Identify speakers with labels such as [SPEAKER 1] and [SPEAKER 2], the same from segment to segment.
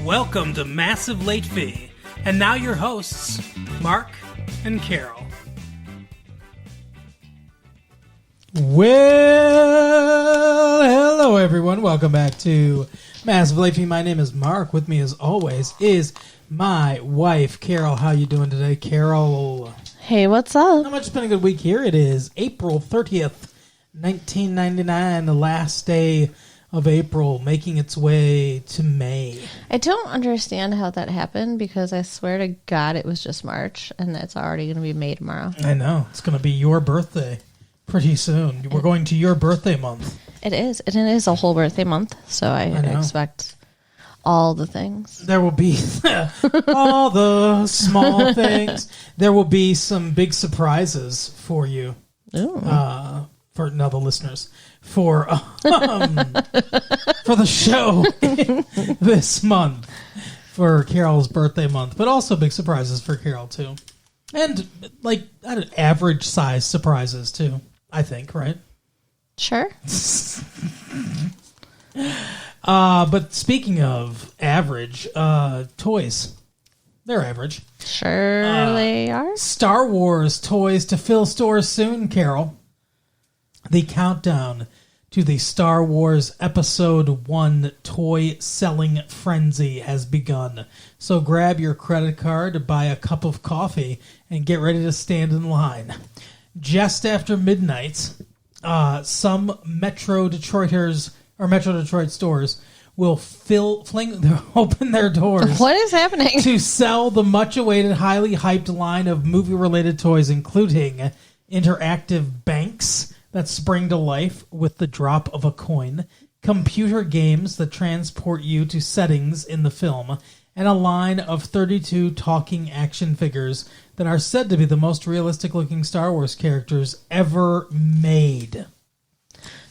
[SPEAKER 1] Welcome to Massive Late Fee. And now your hosts, Mark and Carol.
[SPEAKER 2] Well, hello everyone. Welcome back to Massive Late Fee. My name is Mark. With me as always is my wife, Carol. How you doing today, Carol?
[SPEAKER 3] Hey, what's up?
[SPEAKER 2] How much? It's been a good week here. It is April 30th, 1999, the last day of April, making its way to May.
[SPEAKER 3] I don't understand how that happened because I swear to God it was just March and it's already going to be May tomorrow.
[SPEAKER 2] I know. It's going to be your birthday pretty soon. We're going to your birthday month.
[SPEAKER 3] It is. And it is a whole birthday month, so I expect all the things.
[SPEAKER 2] There will be all the small things. There will be some big surprises for you.
[SPEAKER 3] Ooh.
[SPEAKER 2] For now, the listeners. For the show this month. For Carol's birthday month. But also big surprises for Carol, too. And, like, average size surprises, too. I think, right?
[SPEAKER 3] Sure.
[SPEAKER 2] But speaking of average, toys. They're average.
[SPEAKER 3] Sure they are.
[SPEAKER 2] Star Wars toys to fill stores soon, Carol. The countdown to the Star Wars Episode 1 toy selling frenzy has begun. So grab your credit card, buy a cup of coffee, and get ready to stand in line. Just after midnight, some Metro Detroit stores will open their doors.
[SPEAKER 3] What is happening?
[SPEAKER 2] To sell the much-awaited, highly hyped line of movie-related toys, including interactive banks that spring to life with the drop of a coin, computer games that transport you to settings in the film, and a line of 32 talking action figures that are said to be the most realistic-looking Star Wars characters ever made.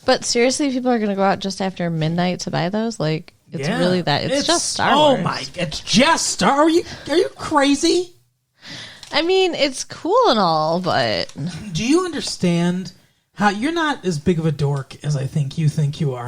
[SPEAKER 3] But seriously, people are going to go out just after midnight to buy those? Like, it's really that. It's just Star Wars.
[SPEAKER 2] Oh my, it's just Star Wars. Are you crazy?
[SPEAKER 3] I mean, it's cool and all, but...
[SPEAKER 2] Do you understand how you're not as big of a dork as I think you are?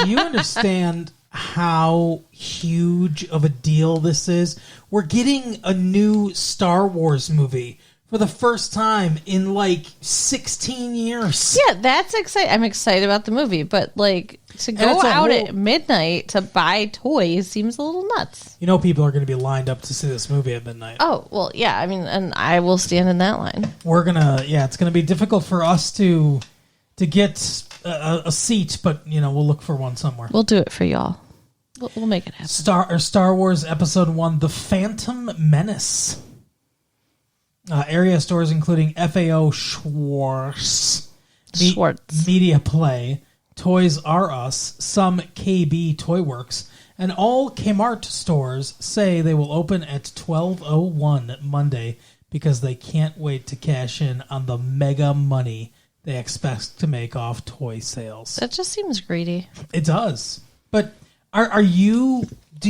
[SPEAKER 2] Do you understand how huge of a deal this is? We're getting a new Star Wars movie for the first time in like 16 years.
[SPEAKER 3] Yeah, that's exciting. I'm excited about the movie, but like to go out at midnight to buy toys seems a little nuts.
[SPEAKER 2] You know, people are going to be lined up to see this movie at midnight.
[SPEAKER 3] Oh, well, yeah. I mean, and I will stand in that line.
[SPEAKER 2] It's going to be difficult for us to get a seat, but you know, we'll look for one somewhere.
[SPEAKER 3] We'll do it for y'all. We'll make it happen.
[SPEAKER 2] Star Wars Episode 1, The Phantom Menace. Area stores including FAO Schwartz, Media Play, Toys R Us, some KB Toy Works, and all Kmart stores say they will open at 12:01 Monday because they can't wait to cash in on the mega money they expect to make off toy sales.
[SPEAKER 3] That just seems greedy.
[SPEAKER 2] It does. But do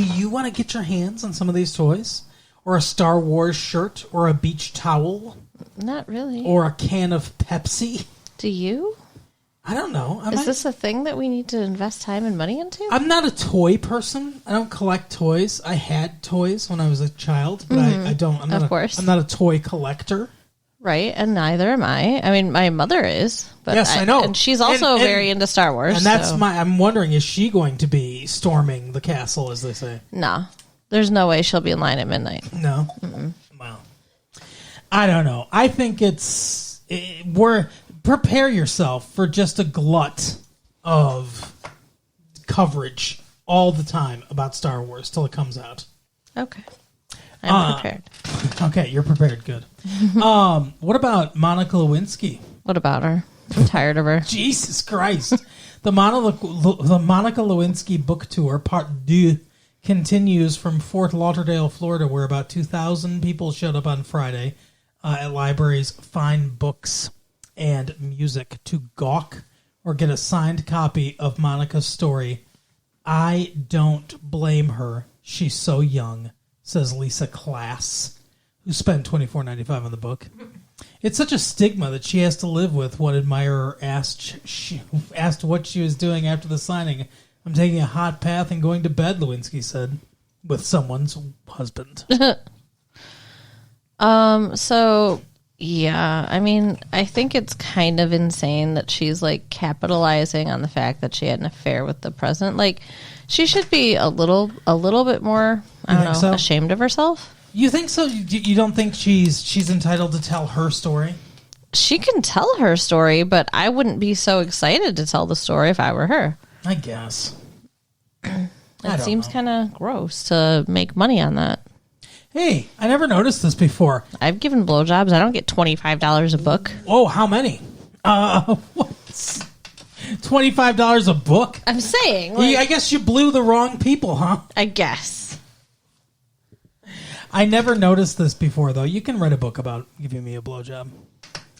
[SPEAKER 2] you want to get your hands on some of these toys? Or a Star Wars shirt? Or a beach towel?
[SPEAKER 3] Not really.
[SPEAKER 2] Or a can of Pepsi?
[SPEAKER 3] Do you?
[SPEAKER 2] I don't know.
[SPEAKER 3] Is this a thing that we need to invest time and money into?
[SPEAKER 2] I'm not a toy person. I don't collect toys. I had toys when I was a child, but I don't. I'm not a toy collector.
[SPEAKER 3] Right, and neither am I. I mean, my mother is. But
[SPEAKER 2] yes, I know.
[SPEAKER 3] And she's also very into Star Wars.
[SPEAKER 2] And that's I'm wondering, is she going to be storming the castle, as they say?
[SPEAKER 3] No. There's no way she'll be in line at midnight.
[SPEAKER 2] No? Mm-mm. Well, I don't know. I think prepare yourself for just a glut of coverage all the time about Star Wars till it comes out.
[SPEAKER 3] Okay. I'm prepared.
[SPEAKER 2] Okay, you're prepared. Good. What about Monica Lewinsky?
[SPEAKER 3] What about her? I'm tired of her.
[SPEAKER 2] Jesus Christ. The Monica Lewinsky book tour, part 2, continues from Fort Lauderdale, Florida, where about 2,000 people showed up on Friday at libraries, find books and music to gawk or get a signed copy of Monica's story. I don't blame her. She's so young, says Lisa Class, who spent $24.95 on the book. It's such a stigma that she has to live with. One admirer asked what she was doing after the signing. I'm taking a hot bath and going to bed, Lewinsky said. with someone's husband.
[SPEAKER 3] So yeah, I mean, I think it's kind of insane that she's like capitalizing on the fact that she had an affair with the president. Like, she should be a little bit more, I don't know,
[SPEAKER 2] so?
[SPEAKER 3] ashamed of herself.
[SPEAKER 2] You think so? You don't think she's entitled to tell her story?
[SPEAKER 3] She can tell her story, but I wouldn't be so excited to tell the story if I were her.
[SPEAKER 2] I guess.
[SPEAKER 3] It seems kind of gross to make money on that.
[SPEAKER 2] Hey, I never noticed this before.
[SPEAKER 3] I've given blowjobs. I don't get $25 a book.
[SPEAKER 2] Oh, how many? What? $25 a book?
[SPEAKER 3] I'm saying. Like,
[SPEAKER 2] I guess you blew the wrong people, huh?
[SPEAKER 3] I guess.
[SPEAKER 2] I never noticed this before, though. You can write a book about giving me a blowjob.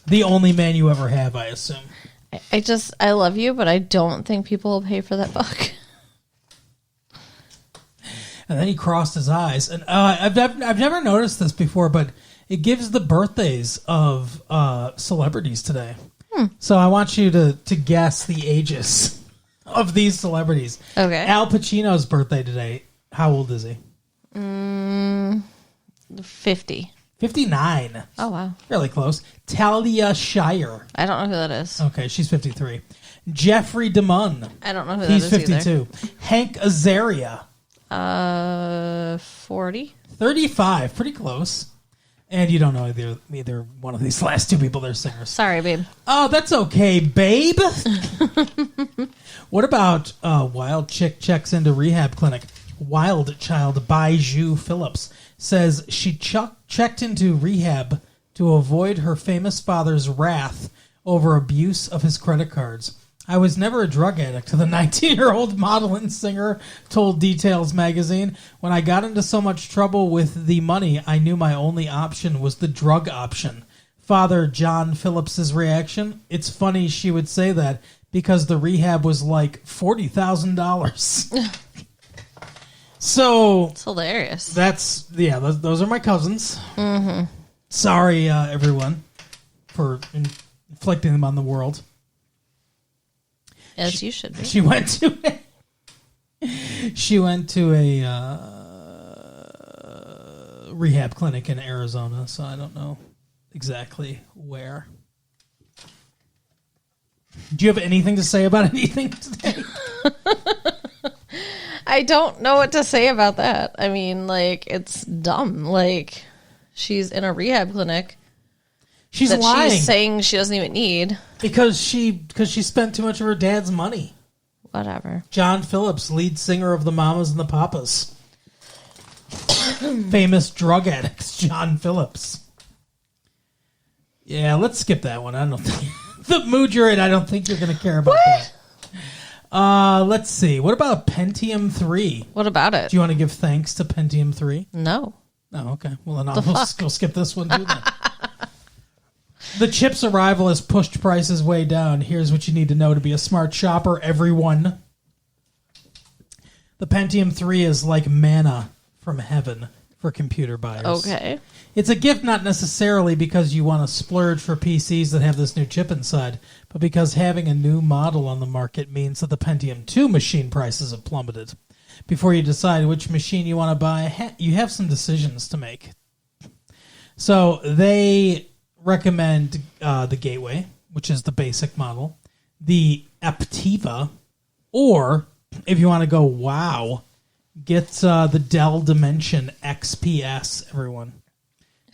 [SPEAKER 2] The only man you ever have, I assume.
[SPEAKER 3] I love you, but I don't think people will pay for that book.
[SPEAKER 2] And then he crossed his eyes. And I've never noticed this before, but it gives the birthdays of celebrities today. So I want you to guess the ages of these celebrities.
[SPEAKER 3] Okay.
[SPEAKER 2] Al Pacino's birthday today. How old is he?
[SPEAKER 3] 50.
[SPEAKER 2] 59.
[SPEAKER 3] Oh, wow.
[SPEAKER 2] Fairly close. Talia Shire.
[SPEAKER 3] I don't know who that is.
[SPEAKER 2] Okay, she's 53. Jeffrey DeMunn.
[SPEAKER 3] I don't know who
[SPEAKER 2] He's
[SPEAKER 3] that is
[SPEAKER 2] 52. Hank Azaria.
[SPEAKER 3] 40.
[SPEAKER 2] 35. Pretty close. And you don't know either one of these last two people. They're singers.
[SPEAKER 3] Sorry, babe.
[SPEAKER 2] Oh, that's okay, babe. What about Wild Chick checks into rehab clinic? Wild Child Baiju Phillips says she checked into rehab to avoid her famous father's wrath over abuse of his credit cards. I was never a drug addict, the 19-year-old model and singer told Details magazine. When I got into so much trouble with the money, I knew my only option was the drug option. Father John Phillips's reaction? It's funny she would say that because the rehab was like $40,000. So
[SPEAKER 3] It's hilarious.
[SPEAKER 2] those are my cousins. Mm-hmm. Sorry, everyone, for inflicting them on the world.
[SPEAKER 3] As you should be.
[SPEAKER 2] She went to a rehab clinic in Arizona, so I don't know exactly where. Do you have anything to say about anything today?
[SPEAKER 3] I don't know what to say about that. I mean, like, it's dumb. Like, she's in a rehab clinic.
[SPEAKER 2] She's lying.
[SPEAKER 3] She's saying she doesn't even need.
[SPEAKER 2] Because she spent too much of her dad's money.
[SPEAKER 3] Whatever.
[SPEAKER 2] John Phillips, lead singer of the Mamas and the Papas. Famous drug addict, John Phillips. Yeah, let's skip that one. I don't think the mood you're in, I don't think you're going to care about that. Let's see. What about Pentium 3?
[SPEAKER 3] What about it?
[SPEAKER 2] Do you want to give thanks to Pentium 3?
[SPEAKER 3] No.
[SPEAKER 2] Oh, okay. Well, then we'll skip this one too then. The chip's arrival has pushed prices way down. Here's what you need to know to be a smart shopper, everyone. The Pentium 3 is like manna from heaven for computer buyers.
[SPEAKER 3] Okay.
[SPEAKER 2] It's a gift not necessarily because you want to splurge for PCs that have this new chip inside, but because having a new model on the market means that the Pentium 2 machine prices have plummeted. Before you decide which machine you want to buy, you have some decisions to make. So they recommend the Gateway, which is the basic model, the Aptiva, or if you want to go wow, get the Dell Dimension XPS, everyone.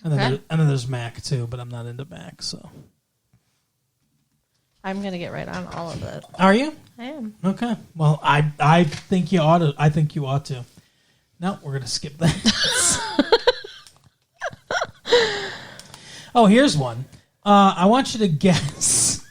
[SPEAKER 2] And then, and then there's Mac too, but I'm not into Mac, so.
[SPEAKER 3] I'm going to get right on all of it.
[SPEAKER 2] Are you?
[SPEAKER 3] I am.
[SPEAKER 2] Okay. Well, I think you ought to. I think you ought to. No, we're going to skip that. Oh, here's one. I want you to guess.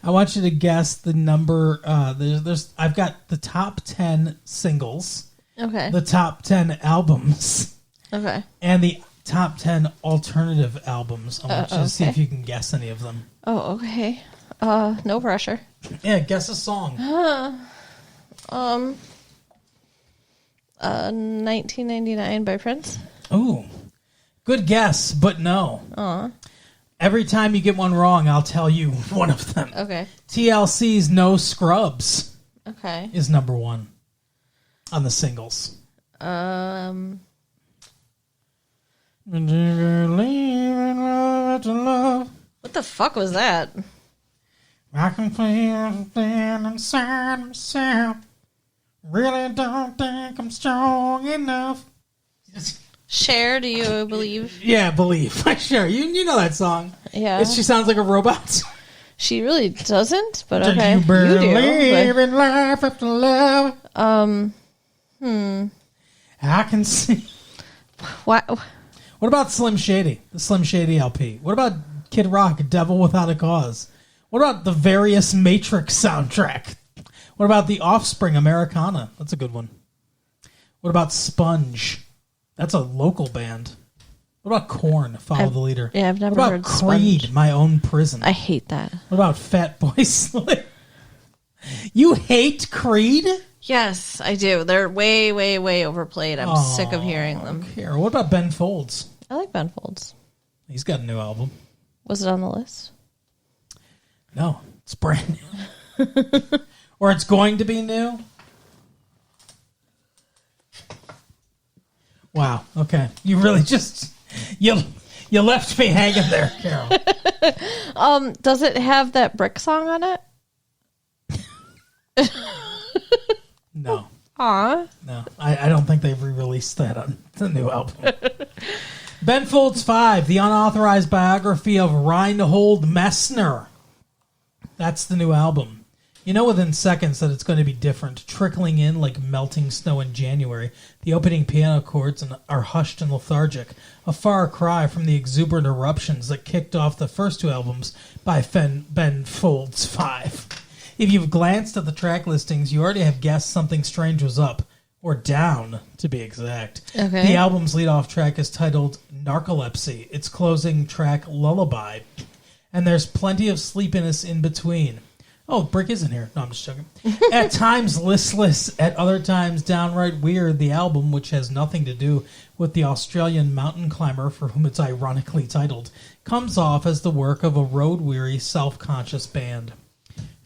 [SPEAKER 2] I want you to guess the number. I've got the top 10 singles.
[SPEAKER 3] Okay.
[SPEAKER 2] The top 10 albums.
[SPEAKER 3] Okay.
[SPEAKER 2] And the top 10 alternative albums. I want you to see if you can guess any of them.
[SPEAKER 3] Oh, okay. No pressure.
[SPEAKER 2] Yeah, guess a song.
[SPEAKER 3] 1999 by Prince.
[SPEAKER 2] Ooh. Good guess, but no. Every time you get one wrong, I'll tell you one of them.
[SPEAKER 3] Okay.
[SPEAKER 2] TLC's No Scrubs
[SPEAKER 3] Okay.
[SPEAKER 2] is number one on the singles. Would you believe in love to love?
[SPEAKER 3] What the fuck was that?
[SPEAKER 2] I can feel everything inside myself. Really don't think I'm strong enough.
[SPEAKER 3] Cher, do you believe?
[SPEAKER 2] Yeah, believe. Sure. You know that song.
[SPEAKER 3] Yeah.
[SPEAKER 2] She sounds like a robot.
[SPEAKER 3] She really doesn't, but
[SPEAKER 2] Do
[SPEAKER 3] okay.
[SPEAKER 2] you believe
[SPEAKER 3] do.
[SPEAKER 2] in life after love?
[SPEAKER 3] But,
[SPEAKER 2] I can see.
[SPEAKER 3] what?
[SPEAKER 2] What about Slim Shady? The Slim Shady LP. What about Kid Rock, Devil Without a Cause? What about the various Matrix soundtrack? What about The Offspring, Americana? That's a good one. What about Sponge? That's a local band. What about Korn, Follow the Leader?
[SPEAKER 3] Yeah, I've never
[SPEAKER 2] What about
[SPEAKER 3] heard
[SPEAKER 2] Creed,
[SPEAKER 3] Sponge.
[SPEAKER 2] My Own Prison?
[SPEAKER 3] I hate that.
[SPEAKER 2] What about Fatboy Slim? You hate Creed?
[SPEAKER 3] Yes, I do. They're way, way, way overplayed. I'm sick of hearing them.
[SPEAKER 2] Here, what about Ben Folds?
[SPEAKER 3] I like Ben Folds.
[SPEAKER 2] He's got a new album.
[SPEAKER 3] Was it on the list?
[SPEAKER 2] No, it's brand new. Or it's going to be new. Wow. Okay. You really just you left me hanging there, Carol.
[SPEAKER 3] Does it have that Brick song on it?
[SPEAKER 2] No.
[SPEAKER 3] Aw.
[SPEAKER 2] No. I don't think they've re-released that on the new album. Ben Folds 5, the unauthorized biography of Reinhold Messner. That's the new album. You know within seconds that it's going to be different, trickling in like melting snow in January. The opening piano chords are hushed and lethargic, a far cry from the exuberant eruptions that kicked off the first two albums by Ben Folds 5. If you've glanced at the track listings, you already have guessed something strange was up, or down, to be exact.
[SPEAKER 3] Okay.
[SPEAKER 2] The album's lead-off track is titled Narcolepsy, its closing track Lullaby, and there's plenty of sleepiness in between. Oh, Brick isn't here. No, I'm just joking. At times listless, at other times downright weird, the album, which has nothing to do with the Australian mountain climber for whom it's ironically titled, comes off as the work of a road-weary, self-conscious band.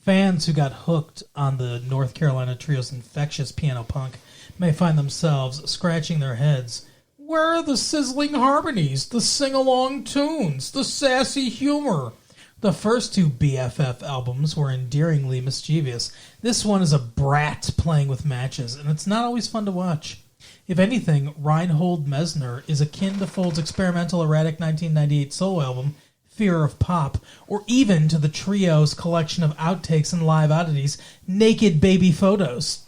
[SPEAKER 2] Fans who got hooked on the North Carolina trio's infectious piano punk may find themselves scratching their heads. Where are the sizzling harmonies, the sing-along tunes, the sassy humor? The first two BFF albums were endearingly mischievous. This one is a brat playing with matches, and it's not always fun to watch. If anything, Reinhold Messner is akin to Folds' experimental erratic 1998 solo album, Fear of Pop, or even to the trio's collection of outtakes and live oddities, Naked Baby Photos.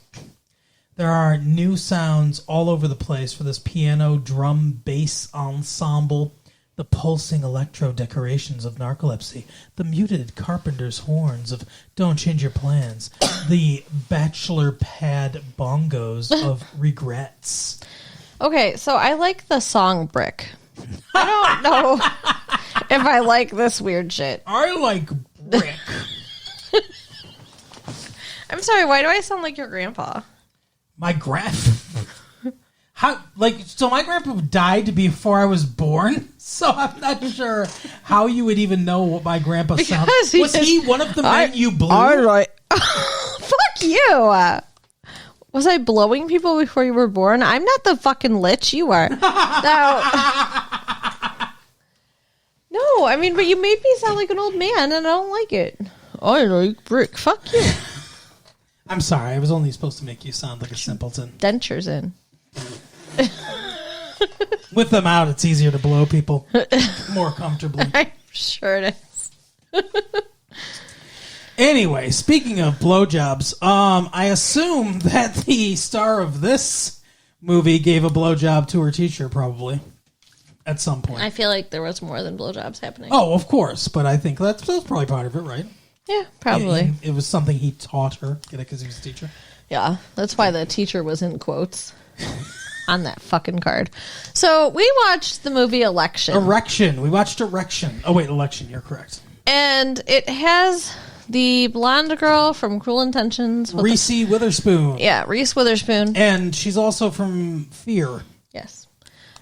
[SPEAKER 2] There are new sounds all over the place for this piano, drum, bass ensemble. The pulsing electro decorations of Narcolepsy, the muted carpenter's horns of Don't Change Your Plans, the bachelor pad bongos of Regrets.
[SPEAKER 3] Okay, so I like the song Brick. I don't know if I like this weird shit.
[SPEAKER 2] I like Brick.
[SPEAKER 3] I'm sorry, why do I sound like your grandpa?
[SPEAKER 2] My so my grandpa died before I was born, so I'm not sure how you would even know what my grandpa sounded. Was he one of the men you blew?
[SPEAKER 3] Fuck you. Was I blowing people before you were born? I'm not the fucking lich you are. No, I mean, but you made me sound like an old man, and I don't like it. I like Brick. Fuck you.
[SPEAKER 2] I'm sorry, I was only supposed to make you sound like a simpleton.
[SPEAKER 3] Dentures in.
[SPEAKER 2] With them out, it's easier to blow people more comfortably.
[SPEAKER 3] I'm sure it is.
[SPEAKER 2] Anyway, speaking of blowjobs, I assume that the star of this movie gave a blowjob to her teacher, probably, at some point.
[SPEAKER 3] I feel like there was more than blowjobs happening.
[SPEAKER 2] Oh, of course, but I think that's probably part of it, right?
[SPEAKER 3] Yeah, probably.
[SPEAKER 2] It was something he taught her, get it, because he was a teacher?
[SPEAKER 3] Yeah, that's why the teacher was in quotes on that fucking card. So we watched the movie Election.
[SPEAKER 2] Erection. We watched Erection. Oh, wait, Election, you're correct.
[SPEAKER 3] And it has the blonde girl from Cruel Intentions.
[SPEAKER 2] Reese Witherspoon.
[SPEAKER 3] Yeah, Reese Witherspoon.
[SPEAKER 2] And she's also from Fear.
[SPEAKER 3] Yes.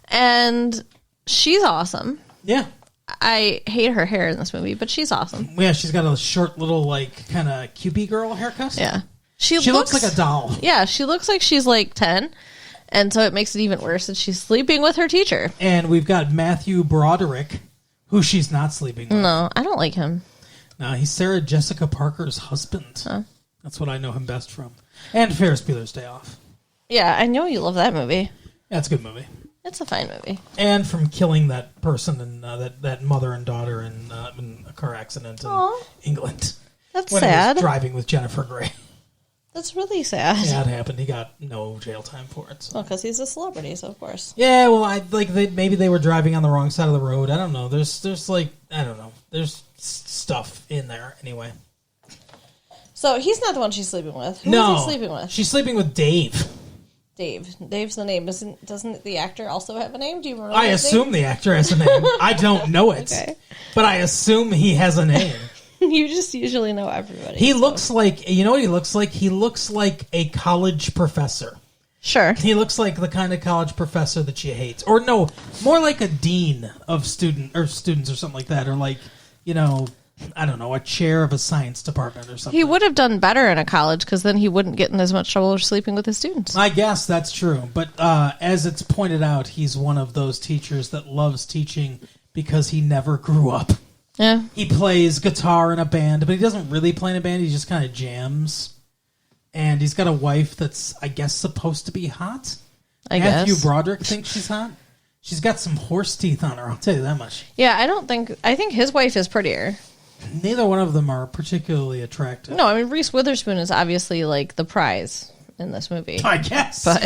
[SPEAKER 3] And she's awesome.
[SPEAKER 2] Yeah.
[SPEAKER 3] I hate her hair in this movie, but she's awesome.
[SPEAKER 2] Yeah, she's got a short little, like, kind of Cupid girl haircut.
[SPEAKER 3] Yeah.
[SPEAKER 2] She looks like a doll.
[SPEAKER 3] Yeah, she looks like she's like 10. And so it makes it even worse that she's sleeping with her teacher.
[SPEAKER 2] And we've got Matthew Broderick, who she's not sleeping with.
[SPEAKER 3] No, I don't like him.
[SPEAKER 2] No, he's Sarah Jessica Parker's husband.
[SPEAKER 3] Huh?
[SPEAKER 2] That's what I know him best from. And Ferris Bueller's Day Off.
[SPEAKER 3] Yeah, I know you love that movie.
[SPEAKER 2] Yeah, it's a good movie.
[SPEAKER 3] It's a fine movie.
[SPEAKER 2] And from killing that person and that mother and daughter in a car accident in
[SPEAKER 3] Aw.
[SPEAKER 2] England.
[SPEAKER 3] That's
[SPEAKER 2] When he
[SPEAKER 3] sad.
[SPEAKER 2] was driving with Jennifer Grey.
[SPEAKER 3] That's really sad.
[SPEAKER 2] Yeah, it happened. He got no jail time for it. So.
[SPEAKER 3] Well, because he's a celebrity, so of course.
[SPEAKER 2] Yeah, well, maybe they were driving on the wrong side of the road. I don't know. There's like, I don't know. There's stuff in there anyway.
[SPEAKER 3] So he's not the one she's sleeping with. Who
[SPEAKER 2] No,
[SPEAKER 3] is he sleeping with?
[SPEAKER 2] she's sleeping with Dave.
[SPEAKER 3] Dave. Dave's the name. Doesn't the actor also have a name? Do you remember?
[SPEAKER 2] I
[SPEAKER 3] his
[SPEAKER 2] assume the actor has a name. I don't know it,
[SPEAKER 3] Okay.
[SPEAKER 2] but I assume he has a name.
[SPEAKER 3] name? You just usually know everybody.
[SPEAKER 2] He
[SPEAKER 3] so.
[SPEAKER 2] looks like, you know what he looks like? He looks like a college professor.
[SPEAKER 3] Sure.
[SPEAKER 2] He looks like the kind of college professor that you hate. Or no, more like a dean of students or something like that. Or like, you know, I don't know, a chair of a science department or something.
[SPEAKER 3] He would have done better in a college because then he wouldn't get in as much trouble sleeping with his students.
[SPEAKER 2] I guess that's true. But as it's pointed out, he's one of those teachers that loves teaching because he never grew up.
[SPEAKER 3] Yeah.
[SPEAKER 2] He plays guitar in a band, but he doesn't really play in a band. He just kind of jams. And he's got a wife that's, I guess, supposed to be hot. Matthew
[SPEAKER 3] guess.
[SPEAKER 2] Broderick thinks she's hot. She's got some horse teeth on her, I'll tell you that much.
[SPEAKER 3] Yeah, I think his wife is prettier.
[SPEAKER 2] Neither one of them are particularly attractive.
[SPEAKER 3] No, I mean, Reese Witherspoon is obviously like the prize in this movie.
[SPEAKER 2] I guess.
[SPEAKER 3] But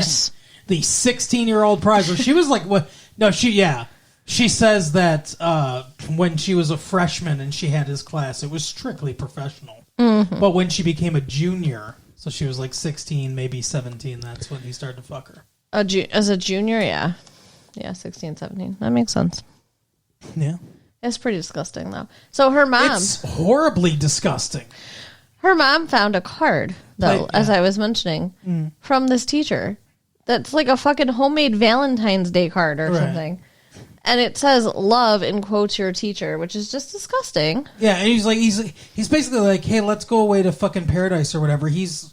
[SPEAKER 2] The 16-year-old prize. Where she was like, what? No, She says that when she was a freshman and she had his class, it was strictly professional. Mm-hmm. But when she became a junior, so she was like 16, maybe 17, that's when he started to fuck her.
[SPEAKER 3] as a junior, yeah. Yeah, 16, 17. That makes sense.
[SPEAKER 2] Yeah.
[SPEAKER 3] It's pretty disgusting, though. So her mom...
[SPEAKER 2] It's horribly disgusting.
[SPEAKER 3] Her mom found a card, though,
[SPEAKER 2] Yeah.
[SPEAKER 3] as I was mentioning, from this teacher. That's like a fucking homemade Valentine's Day card or
[SPEAKER 2] Right.
[SPEAKER 3] something. And it says "love" in quotes your teacher, which is just disgusting.
[SPEAKER 2] Yeah, and he's basically like, hey, let's go away to fucking paradise or whatever. He's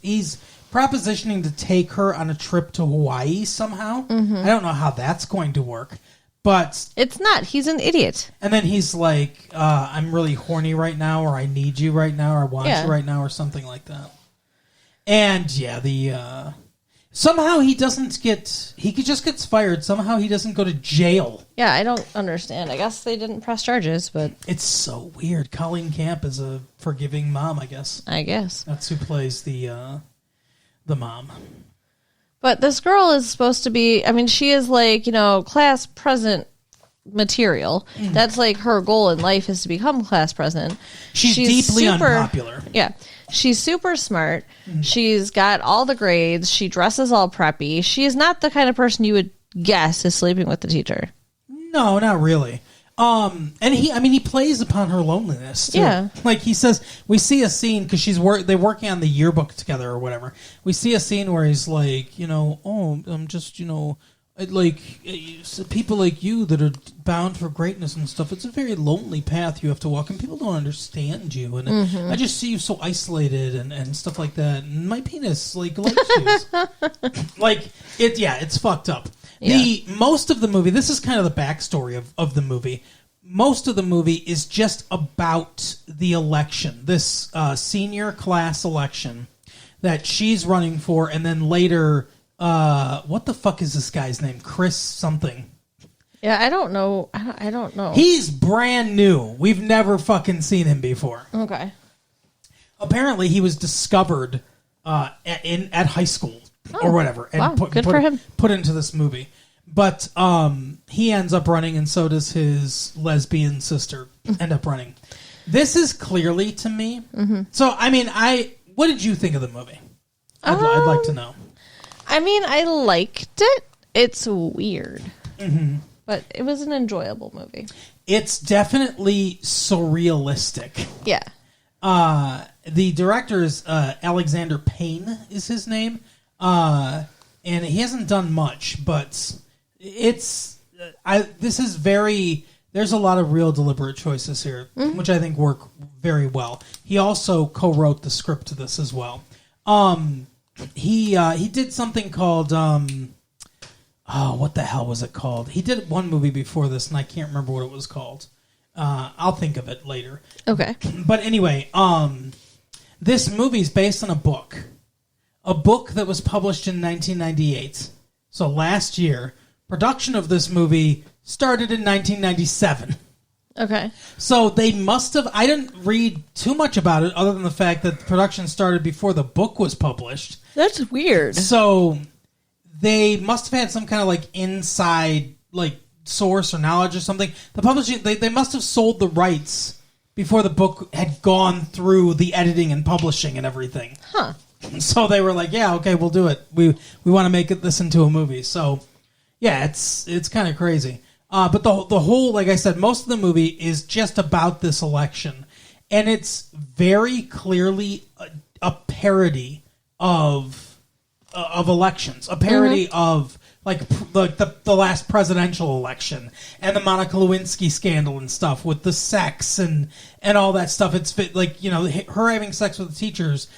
[SPEAKER 2] propositioning to take her on a trip to Hawaii somehow.
[SPEAKER 3] Mm-hmm.
[SPEAKER 2] I don't know how that's going to work. But
[SPEAKER 3] It's not. He's an idiot.
[SPEAKER 2] and then he's like, I'm really horny right now, or I need you right now, or I want
[SPEAKER 3] Yeah.
[SPEAKER 2] you right now, or something like that. And yeah, somehow he just gets fired. Somehow he doesn't go to jail.
[SPEAKER 3] Yeah, I don't understand. I guess they didn't press charges, but
[SPEAKER 2] It's so weird. Colleen Camp is a forgiving mom, I guess.
[SPEAKER 3] I guess.
[SPEAKER 2] That's who plays the mom.
[SPEAKER 3] But this girl is supposed to be, I mean, she is like, class president material. That's like her goal in life is to become class president.
[SPEAKER 2] She's deeply unpopular.
[SPEAKER 3] Yeah. She's super smart. She's got all the grades. She dresses all preppy. She is not the kind of person you would guess is sleeping with the teacher.
[SPEAKER 2] No, not really. And he plays upon her loneliness too.
[SPEAKER 3] Yeah.
[SPEAKER 2] Like he says, we see a scene because they're working on the yearbook together or whatever. We see a scene where he's like, I'm just, people like you that are bound for greatness and stuff. It's a very lonely path you have to walk, and people don't understand you. And I just see you so isolated and stuff like that. And my penis likes you. It's fucked up.
[SPEAKER 3] Yeah.
[SPEAKER 2] Most of the movie, this is kind of the backstory of the movie. Most of the movie is just about the election, this senior class election that she's running for, and then later, what the fuck is this guy's name? Chris something.
[SPEAKER 3] Yeah, I don't know. I don't know.
[SPEAKER 2] He's brand new. We've never fucking seen him before.
[SPEAKER 3] Okay.
[SPEAKER 2] Apparently, he was discovered at high school or whatever, and
[SPEAKER 3] wow, good for him.
[SPEAKER 2] Put into this movie. But he ends up running, and so does his lesbian sister end up running. This is clearly to me. Mm-hmm. So, I mean, what did you think of the movie? I'd like to know.
[SPEAKER 3] I mean, I liked it. It's weird. Mm-hmm. But it was an enjoyable movie.
[SPEAKER 2] It's definitely surrealistic.
[SPEAKER 3] Yeah.
[SPEAKER 2] The director is Alexander Payne is his name. And he hasn't done much, but there's a lot of real deliberate choices here, which I think work very well. He also co-wrote the script to this as well. He did something called what the hell was it called? He did one movie before this, and I can't remember what it was called. I'll think of it later.
[SPEAKER 3] Okay.
[SPEAKER 2] But anyway, this movie is based on a book that was published in 1998. So last year, production of this movie started in 1997.
[SPEAKER 3] Okay.
[SPEAKER 2] So they must have. I didn't read too much about it, other than the fact that the production started before the book was published.
[SPEAKER 3] That's weird.
[SPEAKER 2] So they must have had some kind of like inside like source or knowledge or something. The publishing they must have sold the rights before the book had gone through the editing and publishing and everything.
[SPEAKER 3] Huh.
[SPEAKER 2] So they were like, yeah, okay, we'll do it. We want to make this into a movie. So yeah, it's kind of crazy. But the whole, like I said, most of the movie is just about this election, and it's very clearly a parody of elections, a parody of like the last presidential election and the Monica Lewinsky scandal and stuff with the sex and all that stuff. It's like, you know, her having sex with the teachers,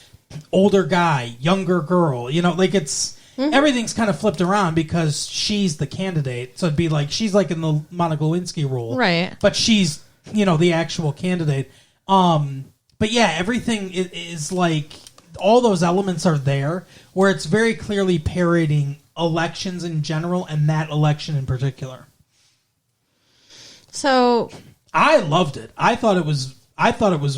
[SPEAKER 2] older guy, younger girl, you know, like it's. Everything's kind of flipped around because she's the candidate. So it'd be like she's like in the Monica Lewinsky role.
[SPEAKER 3] Right.
[SPEAKER 2] But she's, you know, the actual candidate. But yeah, everything is like all those elements are there where it's very clearly parodying elections in general and that election in particular.
[SPEAKER 3] So
[SPEAKER 2] I loved it. I thought it was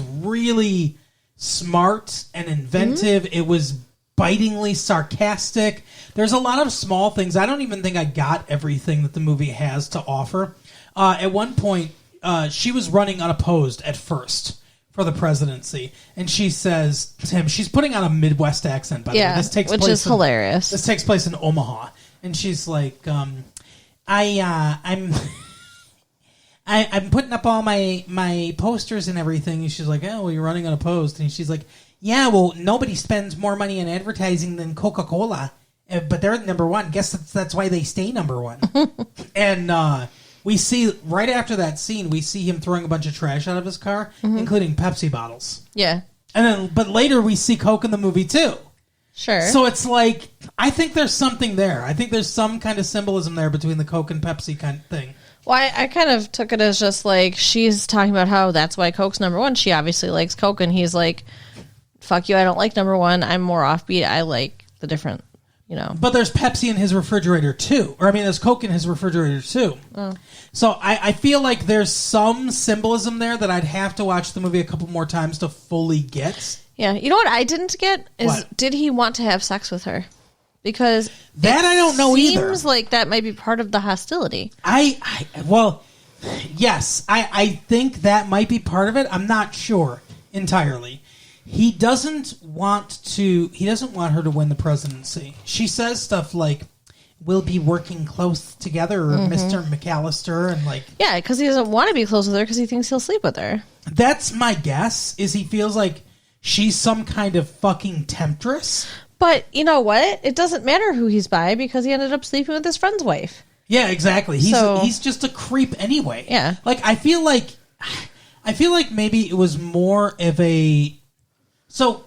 [SPEAKER 2] really smart and inventive. It was bitingly sarcastic. There's a lot of small things. I don't even think I got everything that the movie has to offer. At one point, she was running unopposed at first for the presidency, and she says to him, she's putting on a Midwest accent, by the way. This takes
[SPEAKER 3] which
[SPEAKER 2] place
[SPEAKER 3] is hilarious.
[SPEAKER 2] This takes place in Omaha, and she's like, I'm putting up all my posters and everything. And she's like, oh, well, you're running unopposed. And she's like, yeah, well, nobody spends more money on advertising than Coca-Cola, but they're number one. Guess that's why they stay number one. And we see, right after that scene, we see him throwing a bunch of trash out of his car, including Pepsi bottles.
[SPEAKER 3] Yeah.
[SPEAKER 2] And then, but later we see Coke in the movie, too.
[SPEAKER 3] Sure.
[SPEAKER 2] So it's like, I think there's something there. I think there's some kind of symbolism there between the Coke and Pepsi kind of thing.
[SPEAKER 3] Well, I kind of took it as just like she's talking about how that's why Coke's number one. She obviously likes Coke, and he's like, fuck you, I don't like number one. I'm more offbeat. I like the different, you know.
[SPEAKER 2] But there's Pepsi in his refrigerator, too. Or, I mean, there's Coke in his refrigerator, too. Oh. So I feel like there's some symbolism there that I'd have to watch the movie a couple more times to fully get.
[SPEAKER 3] Yeah. You know what I didn't get is,
[SPEAKER 2] what?
[SPEAKER 3] Did he want to have sex with her? Because
[SPEAKER 2] that I don't know either.
[SPEAKER 3] Seems like that might be part of the hostility.
[SPEAKER 2] Well, yes, I think that might be part of it. I'm not sure entirely. He doesn't want her to win the presidency. She says stuff like, we'll be working close together, or Mr. McAllister, and like...
[SPEAKER 3] Yeah, because he doesn't want to be close with her because he thinks he'll sleep with her.
[SPEAKER 2] That's my guess, is he feels like she's some kind of fucking temptress.
[SPEAKER 3] But you know what? It doesn't matter who he's by because he ended up sleeping with his friend's wife.
[SPEAKER 2] Yeah, exactly. He's just a creep anyway.
[SPEAKER 3] Yeah.
[SPEAKER 2] Like, I feel like maybe it was more of a... So,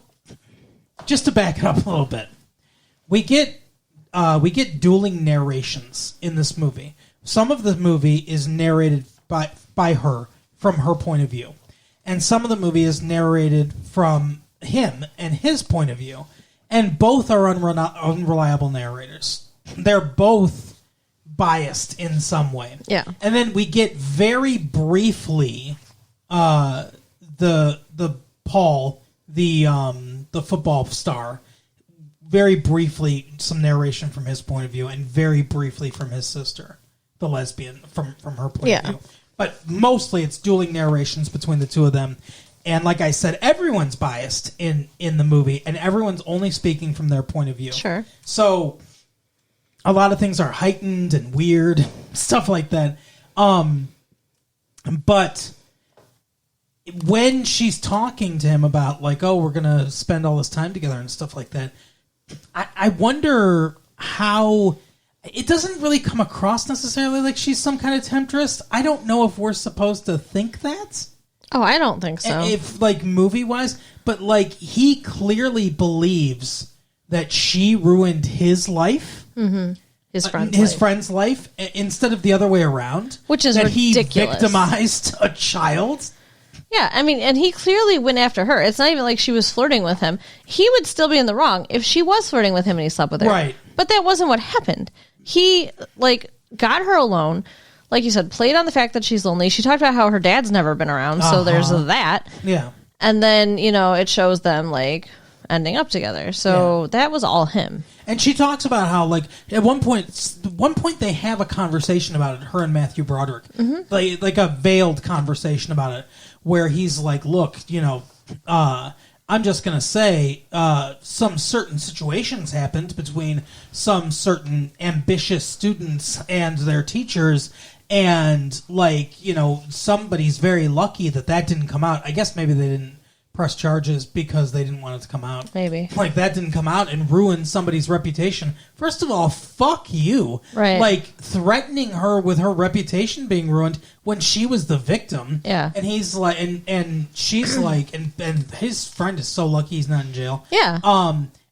[SPEAKER 2] just to back it up a little bit, we get dueling narrations in this movie. Some of the movie is narrated by her from her point of view, and some of the movie is narrated from him and his point of view, and both are unreliable narrators. They're both biased in some way.
[SPEAKER 3] Yeah,
[SPEAKER 2] and then we get very briefly the Paul. The football star, very briefly some narration from his point of view, and very briefly from his sister, the lesbian, from her point of view. But mostly it's dueling narrations between the two of them. And like I said, everyone's biased in the movie, and everyone's only speaking from their point of view.
[SPEAKER 3] Sure.
[SPEAKER 2] So a lot of things are heightened and weird, stuff like that. But when she's talking to him about, like, oh, we're going to spend all this time together and stuff like that, I wonder how... It doesn't really come across necessarily like she's some kind of temptress. I don't know if we're supposed to think that.
[SPEAKER 3] Oh, I don't think so.
[SPEAKER 2] If, like, movie-wise. But, like, he clearly believes that she ruined his life. Mm-hmm.
[SPEAKER 3] his
[SPEAKER 2] his friend's life instead of the other way around,
[SPEAKER 3] which is
[SPEAKER 2] that
[SPEAKER 3] ridiculous.
[SPEAKER 2] He victimized a child.
[SPEAKER 3] Yeah, I mean, and he clearly went after her. It's not even like she was flirting with him. He would still be in the wrong if she was flirting with him and he slept with her.
[SPEAKER 2] Right.
[SPEAKER 3] But that wasn't what happened. He, like, got her alone. Like you said, played on the fact that she's lonely. She talked about how her dad's never been around, so there's that.
[SPEAKER 2] Yeah.
[SPEAKER 3] And then, it shows them, like, ending up together. So that was all him.
[SPEAKER 2] And she talks about how, like, at one point they have a conversation about it, her and Matthew Broderick. Mm-hmm. Like a veiled conversation about it, where he's like, look, I'm just going to say some certain situations happened between some certain ambitious students and their teachers, and, like, somebody's very lucky that didn't come out. I guess maybe they didn't press charges because they didn't want it to come out.
[SPEAKER 3] Maybe.
[SPEAKER 2] Like, that didn't come out and ruin somebody's reputation. First of all, fuck you.
[SPEAKER 3] Right.
[SPEAKER 2] Like, threatening her with her reputation being ruined when she was the victim.
[SPEAKER 3] Yeah.
[SPEAKER 2] And he's like, and she's like, and his friend is so lucky he's not in jail.
[SPEAKER 3] Yeah.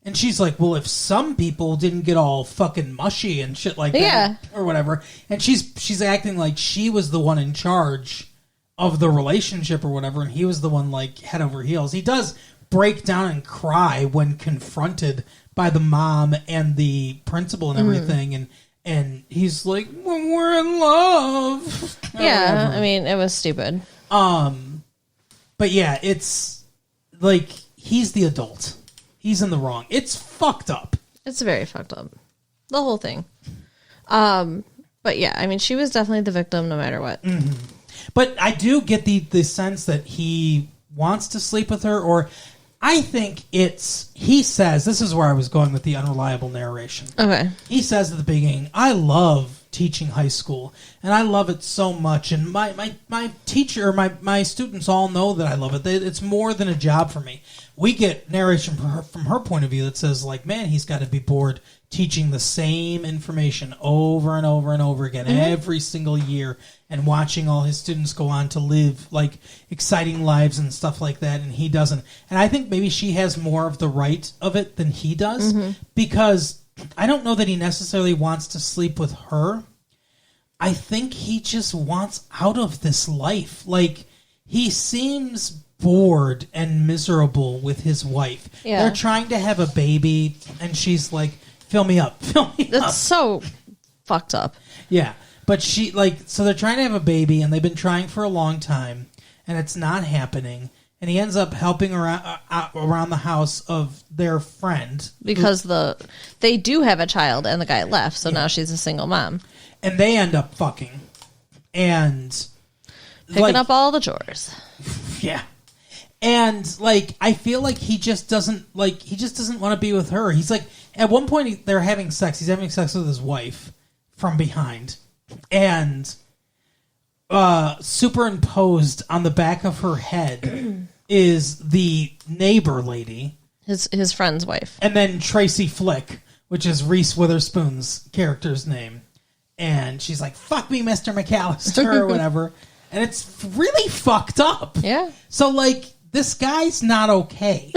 [SPEAKER 2] And she's like, well, if some people didn't get all fucking mushy and shit like that,
[SPEAKER 3] Yeah.
[SPEAKER 2] or whatever, and she's acting like she was the one in charge of the relationship or whatever, and he was the one, like, head over heels. He does break down and cry when confronted by the mom and the principal and everything, and he's like, when we're in love.
[SPEAKER 3] Yeah, I mean, it was stupid.
[SPEAKER 2] But yeah, it's like, he's the adult. He's in the wrong. It's fucked up.
[SPEAKER 3] It's very fucked up. The whole thing. But yeah, I mean, she was definitely the victim no matter what.
[SPEAKER 2] Mm-hmm. But I do get the sense that he wants to sleep with her, or I think he says, this is where I was going with the unreliable narration.
[SPEAKER 3] Okay.
[SPEAKER 2] He says at the beginning, I love teaching high school, and I love it so much, and my teacher, my students all know that I love it. It's more than a job for me. We get narration from her point of view that says, like, man, he's got to be bored teaching the same information over and over and over again every single year, and watching all his students go on to live, like, exciting lives and stuff like that, and he doesn't. And I think maybe she has more of the right of it than he does, because I don't know that he necessarily wants to sleep with her. I think he just wants out of this life. Like, he seems bored and miserable with his wife.
[SPEAKER 3] Yeah.
[SPEAKER 2] They're trying to have a baby, and she's like, fill me up, fill me up.
[SPEAKER 3] That's so fucked up.
[SPEAKER 2] Yeah. But she, like, so they're trying to have a baby, and they've been trying for a long time, and it's not happening. And he ends up helping around the house of their friend.
[SPEAKER 3] Because they do have a child, and the guy left, so now she's a single mom.
[SPEAKER 2] And they end up fucking. And
[SPEAKER 3] Picking up all the chores.
[SPEAKER 2] Yeah. And, like, I feel like he just doesn't want to be with her. He's like, at one point they're having sex. He's having sex with his wife from behind. And superimposed on the back of her head is the neighbor lady.
[SPEAKER 3] His friend's wife.
[SPEAKER 2] And then Tracy Flick, which is Reese Witherspoon's character's name. And she's like, fuck me, Mr. McAllister, or whatever. And it's really fucked up.
[SPEAKER 3] Yeah.
[SPEAKER 2] So, like, this guy's not okay.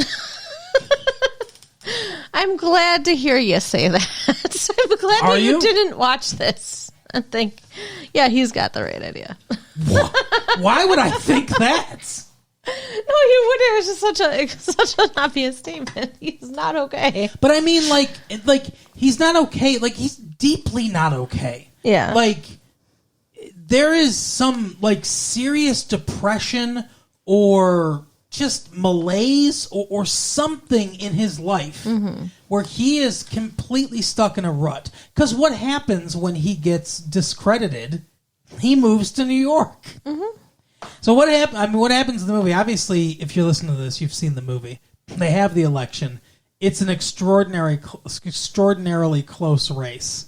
[SPEAKER 3] I'm glad to hear you say that. I'm glad
[SPEAKER 2] Are
[SPEAKER 3] that you
[SPEAKER 2] you?
[SPEAKER 3] didn't watch this and think, yeah, he's got the right idea.
[SPEAKER 2] Why would I think that?
[SPEAKER 3] No, you wouldn't. It was just such an obvious statement. He's not okay.
[SPEAKER 2] But I mean, like he's not okay. Like, he's deeply not okay.
[SPEAKER 3] Yeah.
[SPEAKER 2] Like, there is some, like, serious depression or just malaise or something in his life where he is completely stuck in a rut. Because what happens when he gets discredited? He moves to New York. So what happens in the movie? Obviously, if you're listening to this, you've seen the movie. They have the election. It's an extraordinarily close race.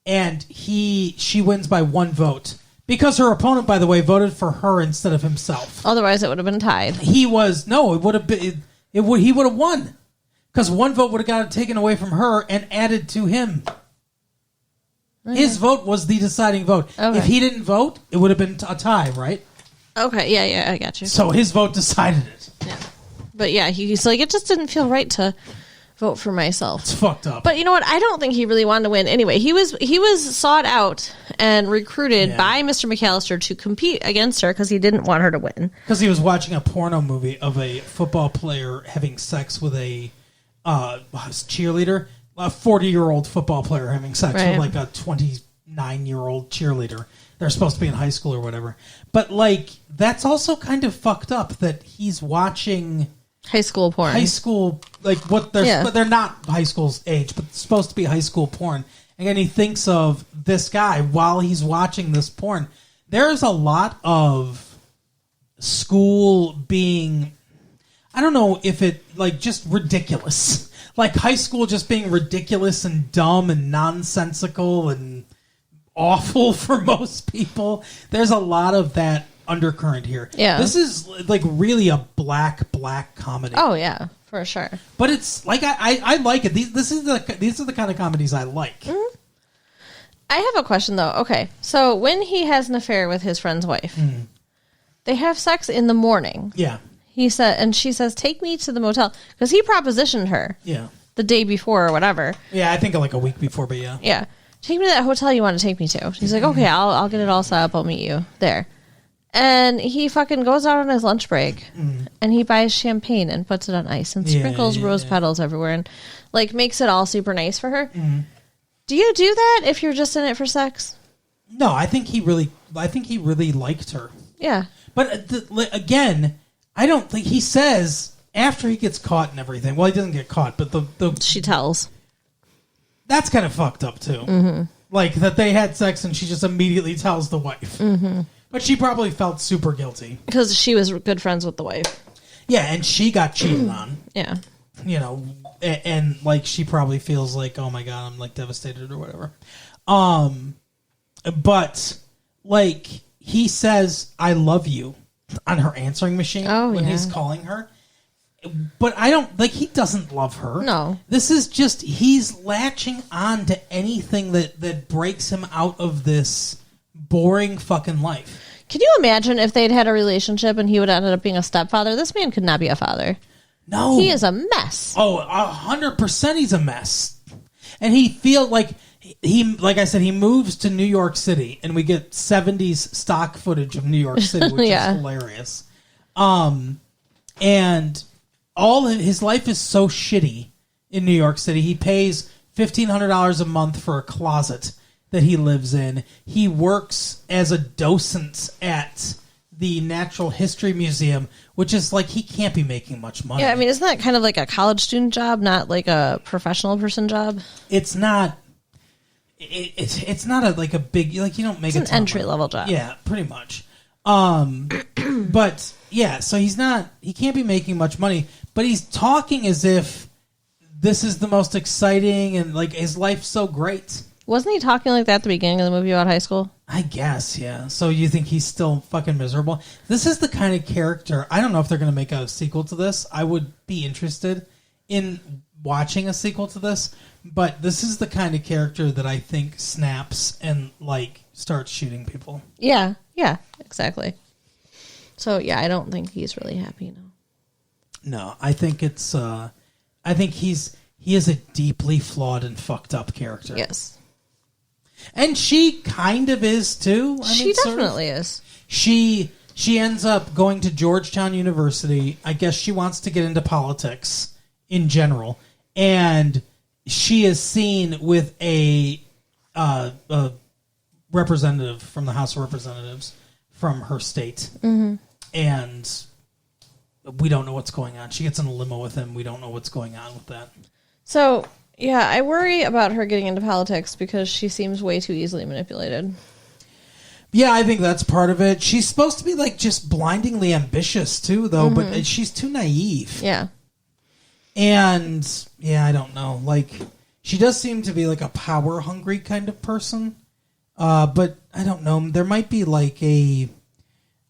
[SPEAKER 2] And she wins by 1 vote. Because her opponent, by the way, voted for her instead of himself.
[SPEAKER 3] Otherwise, it would have been tied.
[SPEAKER 2] He would have been. He would have won. Because 1 vote would have got it taken away from her and added to him. Okay. His vote was the deciding vote. Okay. If he didn't vote, it would have been a tie, right?
[SPEAKER 3] Okay, yeah, I got you.
[SPEAKER 2] So his vote decided it.
[SPEAKER 3] Yeah. But yeah, he's like, it just didn't feel right to vote for myself.
[SPEAKER 2] It's fucked up.
[SPEAKER 3] But you know what? I don't think he really wanted to win anyway. He was sought out and recruited by Mr. McAllister to compete against her because he didn't want her to win.
[SPEAKER 2] Because he was watching a porno movie of a football player having sex with a cheerleader, a 40-year-old football player having sex with like a 29-year-old cheerleader. They're supposed to be in high school or whatever. But like that's also kind of fucked up that he's watching
[SPEAKER 3] high school porn.
[SPEAKER 2] High school, like what they're, but they're not high school's age, but it's supposed to be high school porn. And then he thinks of this guy while he's watching this porn. There's a lot of school being, I don't know if it, like, just ridiculous. Like high school just being ridiculous and dumb and nonsensical and awful for most people. There's a lot of that undercurrent here.
[SPEAKER 3] Yeah.
[SPEAKER 2] This is like really a black comedy.
[SPEAKER 3] Oh yeah, for sure.
[SPEAKER 2] But it's like I like it. These are the kind of comedies I like.
[SPEAKER 3] Mm-hmm. I have a question though. Okay. So when he has an affair with his friend's wife, they have sex in the morning.
[SPEAKER 2] Yeah.
[SPEAKER 3] He said, and she says, "Take me to the motel," because he propositioned her.
[SPEAKER 2] Yeah.
[SPEAKER 3] The day before or whatever.
[SPEAKER 2] Yeah, I think like a week before, but yeah.
[SPEAKER 3] Yeah. Take me to that hotel you want to take me to. She's like, okay, I'll get it all set up. I'll meet you there. And he fucking goes out on his lunch break and he buys champagne and puts it on ice and sprinkles rose petals everywhere and like makes it all super nice for her. Do you do that if you're just in it for sex?
[SPEAKER 2] No, I think he really liked her.
[SPEAKER 3] Yeah.
[SPEAKER 2] But again, I don't think he says after he gets caught and everything. Well, he doesn't get caught, but
[SPEAKER 3] she tells.
[SPEAKER 2] That's kind of fucked up too. Like that they had sex and she just immediately tells the wife. But she probably felt super guilty
[SPEAKER 3] because she was good friends with the wife.
[SPEAKER 2] Yeah, and she got cheated on.
[SPEAKER 3] Yeah,
[SPEAKER 2] you know, and like she probably feels like, oh my god, I'm like devastated or whatever. But like he says, "I love you" on her answering machine when he's calling her. But I don't, like, he doesn't love her.
[SPEAKER 3] No.
[SPEAKER 2] This is just, he's latching on to anything that breaks him out of this boring fucking life.
[SPEAKER 3] Can you imagine if they'd had a relationship and he would have ended up being a stepfather? This man could not be a father.
[SPEAKER 2] No.
[SPEAKER 3] He is a mess.
[SPEAKER 2] Oh, 100% he's a mess. And he feels like, like I said, he moves to New York City and we get 70s stock footage of New York City, which is hilarious. And all of his life is so shitty in New York City. He pays $1,500 a month for a closet that he lives in. He works as a docent at the Natural History Museum, which is like he can't be making much money.
[SPEAKER 3] Yeah, I mean, isn't that kind of like a college student job, not like a professional person job?
[SPEAKER 2] It's not. It's not like a big, like, you don't make
[SPEAKER 3] it's an entry level job.
[SPEAKER 2] Yeah, pretty much. But yeah, so he can't be making much money, but he's talking as if this is the most exciting and like his life's so great.
[SPEAKER 3] Wasn't he talking like that at the beginning of the movie about high school?
[SPEAKER 2] I guess, yeah. So you think he's still fucking miserable? This is the kind of character, I don't know if they're going to make a sequel to this. I would be interested in watching a sequel to this, but this is the kind of character that I think snaps and like starts shooting people.
[SPEAKER 3] Yeah, exactly. So yeah, I don't think he's really happy now.
[SPEAKER 2] No, I think it's I think he is a deeply flawed and fucked up character.
[SPEAKER 3] Yes.
[SPEAKER 2] And she kind of is too.
[SPEAKER 3] She definitely is.
[SPEAKER 2] She ends up going to Georgetown University. I guess she wants to get into politics in general, and she is seen with a representative from the House of Representatives from her state, and we don't know what's going on. She gets in a limo with him. We don't know what's going on with that.
[SPEAKER 3] So, yeah, I worry about her getting into politics because she seems way too easily manipulated.
[SPEAKER 2] Yeah, I think that's part of it. She's supposed to be like just blindingly ambitious too, though, but she's too naive.
[SPEAKER 3] Yeah.
[SPEAKER 2] And yeah, I don't know. Like, she does seem to be like a power hungry kind of person. But I don't know. There might be like a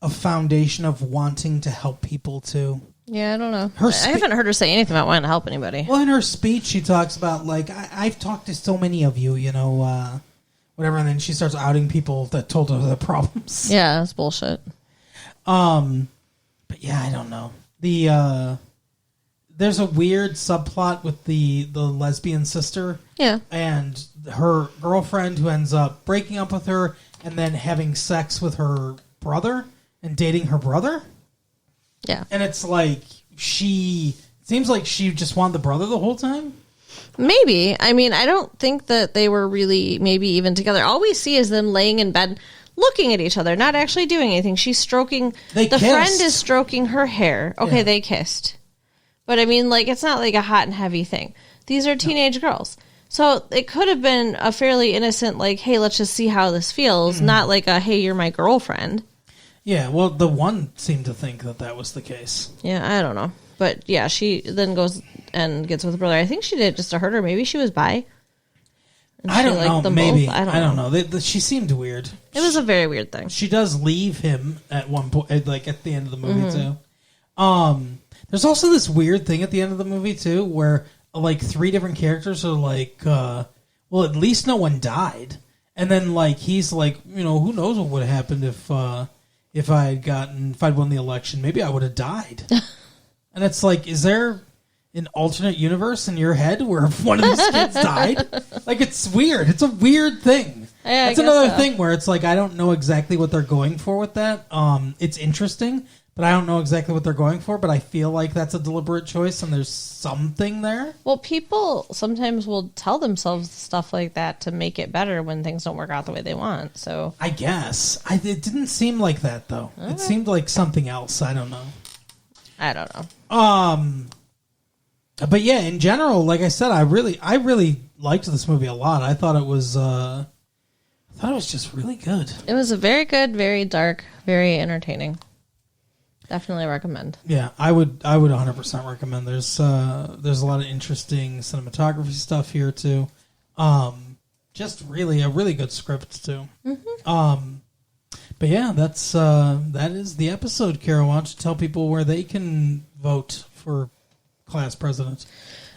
[SPEAKER 2] foundation of wanting to help people too.
[SPEAKER 3] Yeah, I don't know. I haven't heard her say anything about wanting to help anybody.
[SPEAKER 2] Well, in her speech, she talks about like I've talked to so many of you, you know, whatever, and then she starts outing people that told her the problems.
[SPEAKER 3] Yeah, that's bullshit.
[SPEAKER 2] But yeah, I don't know. there's a weird subplot with the lesbian sister.
[SPEAKER 3] Yeah.
[SPEAKER 2] And her girlfriend who ends up breaking up with her and then having sex with her brother and dating her brother.
[SPEAKER 3] Yeah.
[SPEAKER 2] And it's like seems like she just wanted the brother the whole time.
[SPEAKER 3] Maybe. I mean, I don't think that they were really maybe even together. All we see is them laying in bed looking at each other, not actually doing anything. She's stroking.
[SPEAKER 2] They
[SPEAKER 3] the
[SPEAKER 2] kissed.
[SPEAKER 3] friend is stroking her hair. Okay,
[SPEAKER 2] Yeah.
[SPEAKER 3] They kissed. But I mean, like, it's not like a hot and heavy thing. These are teenage girls. So it could have been a fairly innocent, like, hey, let's just see how this feels, not like a, hey, you're my girlfriend.
[SPEAKER 2] Yeah, well, the one seemed to think that was the case.
[SPEAKER 3] Yeah, I don't know. But yeah, she then goes and gets with her brother. I think she did it just to hurt her. Maybe she was bi. And
[SPEAKER 2] I
[SPEAKER 3] she
[SPEAKER 2] don't
[SPEAKER 3] liked
[SPEAKER 2] know.
[SPEAKER 3] them
[SPEAKER 2] Maybe.
[SPEAKER 3] both.
[SPEAKER 2] I don't know. She seemed weird.
[SPEAKER 3] It was a very weird thing.
[SPEAKER 2] She does leave him at one point, like at the end of the movie
[SPEAKER 3] Mm-hmm.
[SPEAKER 2] too. There's also this weird thing at the end of the movie too, where like 3 different characters are like, well, at least no one died, and then like he's like, who knows what would have happened if I'd won the election, maybe I would have died. And it's like, is there an alternate universe in your head where one of these kids died? Like, it's weird. It's a weird thing.
[SPEAKER 3] Yeah,
[SPEAKER 2] That's another thing where it's like, I don't know exactly what they're going for with that. It's interesting, but I don't know exactly what they're going for, but I feel like that's a deliberate choice and there's something there.
[SPEAKER 3] Well, people sometimes will tell themselves stuff like that to make it better when things don't work out the way they want. So
[SPEAKER 2] I guess. It didn't seem like that, though. It seemed like something else. I don't know.
[SPEAKER 3] I don't know.
[SPEAKER 2] But yeah, in general, like I said, I really liked this movie a lot. I thought it was just really good.
[SPEAKER 3] It was a very good, very dark, very entertaining. Definitely recommend.
[SPEAKER 2] Yeah, I would 100% recommend. There's a lot of interesting cinematography stuff here too. Just really a really good script too. Mm-hmm. But yeah, that is the episode. Carol, why don't you tell people where they can vote for class president?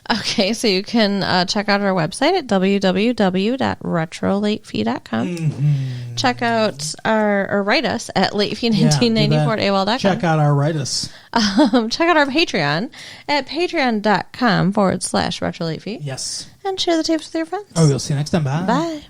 [SPEAKER 3] Okay, so you can check out our website at www.retrolatefee.com.
[SPEAKER 2] Mm-hmm.
[SPEAKER 3] Check out or write us at latefee1994@AOL.com.
[SPEAKER 2] Check out our writers.
[SPEAKER 3] Check out our Patreon at patreon.com/retrolatefee.
[SPEAKER 2] Yes.
[SPEAKER 3] And share the tapes with your friends.
[SPEAKER 2] Oh, we'll see you next time. Bye.
[SPEAKER 3] Bye.